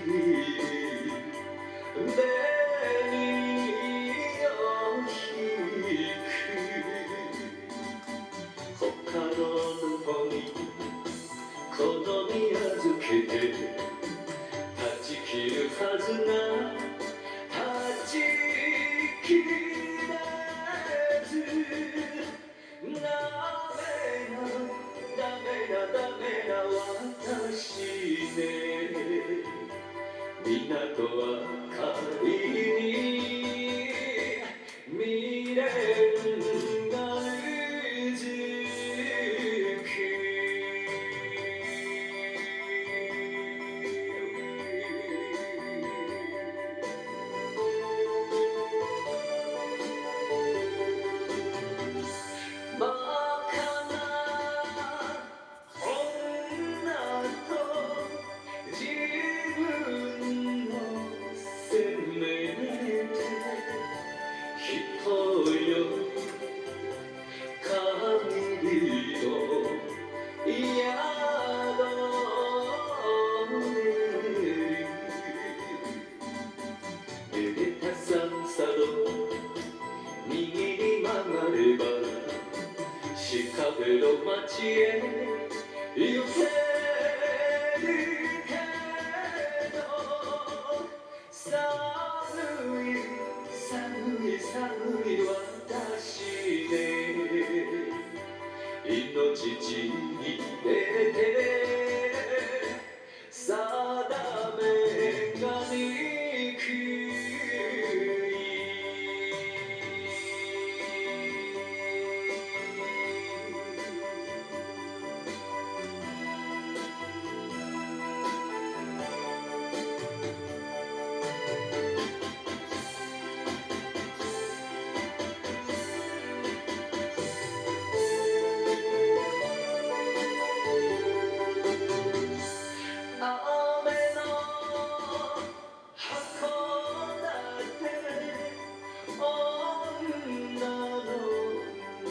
を引く他の方に好み預けて断ち切るはずが断ち切れずダメな私ね港は仮に未練がうずくバカな女と自分を責めて人よ限りの宿めでたささど右に曲がればシカゴの街へ行けるけど寒い私ね命ちぎれて定めがにくい雨の函館女の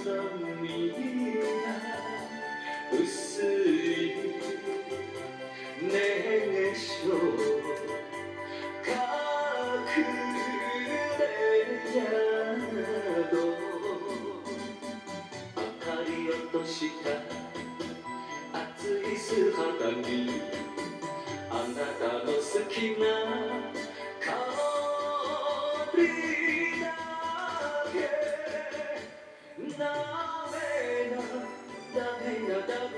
涙薄いねしょ隠れ宿明かり落とした熱い素肌にあなたの好きな香りだけダ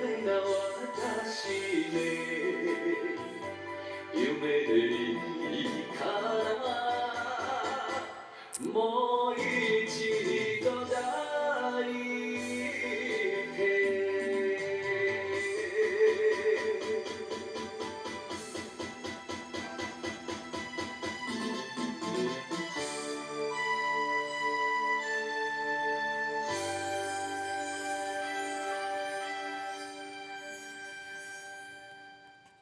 メな私ね夢でいいからもう